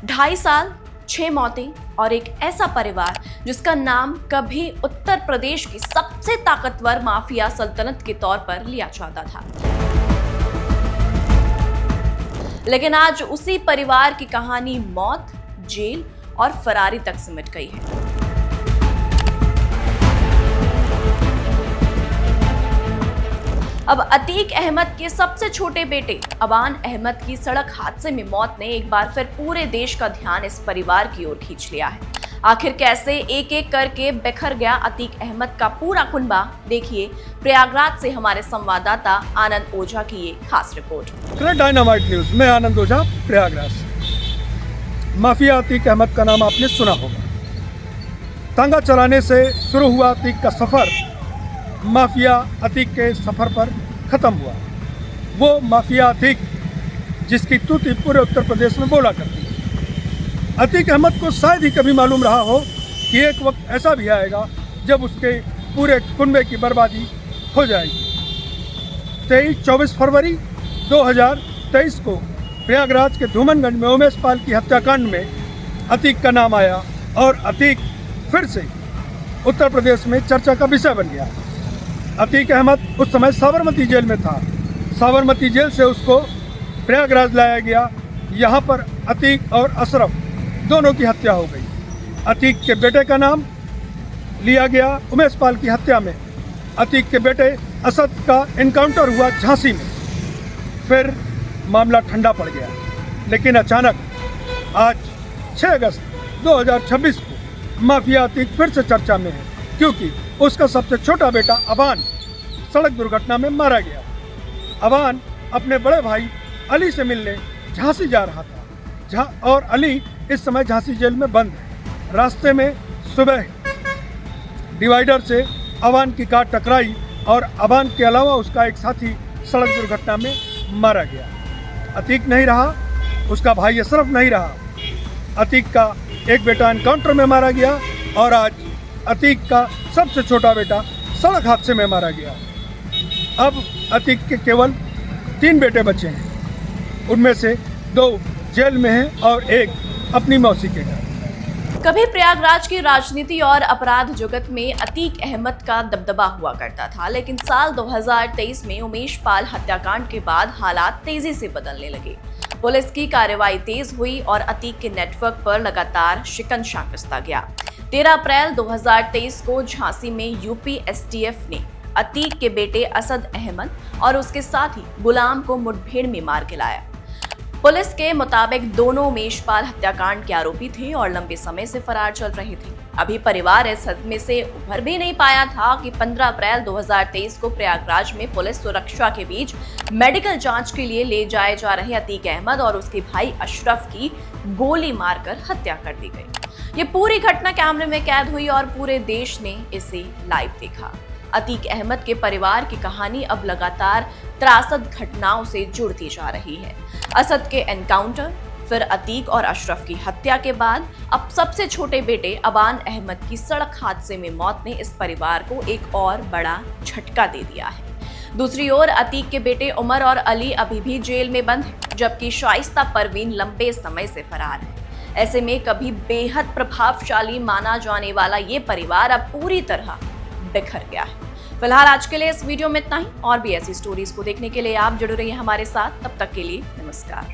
2.5 साल, 6 मौतें और एक ऐसा परिवार जिसका नाम कभी उत्तर प्रदेश की सबसे ताकतवर माफिया सल्तनत के तौर पर लिया जाता था, लेकिन आज उसी परिवार की कहानी मौत, जेल और फरारी तक सिमट गई है। अब अतीक अहमद के सबसे छोटे बेटे अबान अहमद की सड़क हादसे में मौत ने एक बार फिर पूरे देश का ध्यान इस परिवार की ओर खींच लिया है। आखिर कैसे एक एक करके बिखर गया अतीक अहमद का पूरा कुनबा, देखिए प्रयागराज से हमारे संवाददाता आनंद ओझा की ये खास रिपोर्ट। डायनामाइट न्यूज में आनंद ओझा, प्रयागराज। माफिया अतीक अहमद का नाम आपने सुना होगा। तांगा चलाने से शुरू हुआ अतीक का सफर माफिया अतीक के सफर पर खत्म हुआ। वो माफिया अतीक जिसकी तूती पूरे उत्तर प्रदेश में बोला करती है। अतीक अहमद को शायद ही कभी मालूम रहा हो कि एक वक्त ऐसा भी आएगा जब उसके पूरे कुनबे की बर्बादी हो जाएगी। 24 फरवरी 2023 को प्रयागराज के धूमनगंज में उमेश पाल की हत्याकांड में अतीक का नाम आया और अतीक फिर से उत्तर प्रदेश में चर्चा का विषय बन गया। अतीक अहमद उस समय साबरमती जेल में था। साबरमती जेल से उसको प्रयागराज लाया गया। यहाँ पर अतीक और अशरफ दोनों की हत्या हो गई। अतीक के बेटे का नाम लिया गया उमेश पाल की हत्या में। अतीक के बेटे असद का एनकाउंटर हुआ झांसी में। फिर मामला ठंडा पड़ गया, लेकिन अचानक आज 6 अगस्त 2026 को माफिया अतीक फिर से चर्चा में है, क्योंकि उसका सबसे छोटा बेटा अबान सड़क दुर्घटना में मारा गया। अबान अपने बड़े भाई अली से मिलने झांसी जा रहा था और अली इस समय झांसी जेल में बंद है। रास्ते में सुबह डिवाइडर से अबान की कार टकराई और अबान के अलावा उसका एक साथी सड़क दुर्घटना में मारा गया। अतीक नहीं रहा, उसका भाई अशरफ नहीं रहा। अतीक का एक बेटा एनकाउंटर में मारा गया और आज अतीक का सबसे छोटा बेटा सड़क हादसे में मारा गया। अब अतीक के केवल 3 बेटे बचे हैं, उनमें से 2 जेल में हैं और एक अपनी मौसी के घर। कभी प्रयागराज की राजनीति और अपराध जगत में अतीक अहमद का दबदबा हुआ करता था, लेकिन साल 2023 में उमेश पाल हत्याकांड के बाद हालात तेजी से बदलने लगे। पुलिस की कार्रवाई तेज हुई और अतीक के नेटवर्क पर लगातार शिकंजा कसता गया। 13 अप्रैल 2023 को झांसी में यूपी एसटीएफ ने अतीक के बेटे असद अहमद और उसके साथी गुलाम को मुठभेड़ में मार गिराया। पुलिस के मुताबिक दोनों उमेशपाल हत्याकांड के आरोपी थे और लंबे समय से फरार चल रहे थे। अभी परिवार इस सदमे से उभर भी नहीं पाया था कि 15 अप्रैल 2023 को प्रयागराज में पुलिस सुरक्षा के बीच मेडिकल जांच के लिए ले जाए जा रहे अतीक अहमद और उसके भाई अशरफ की गोली मारकर हत्या कर दी गई। ये पूरी घटना कैमरे में कैद हुई और पूरे देश ने इसे लाइव देखा। अतीक अहमद के परिवार की कहानी अब लगातार त्रासद घटनाओं से जुड़ती जा रही है। असद के एनकाउंटर, फिर अतीक और अशरफ की हत्या के बाद अब सबसे छोटे बेटे अबान अहमद की सड़क हादसे में मौत ने इस परिवार को एक और बड़ा झटका दे दिया है। दूसरी ओर अतीक के बेटे उमर और अली अभी भी जेल में बंद हैं, जबकि शाइस्ता परवीन लंबे समय से फरार है। ऐसे में कभी बेहद प्रभावशाली माना जाने वाला ये परिवार अब पूरी तरह बिखर गया है। फिलहाल आज के लिए इस वीडियो में इतना ही। और भी ऐसी स्टोरीज को देखने के लिए आप जुड़े रहिए हमारे साथ। तब तक के लिए नमस्कार।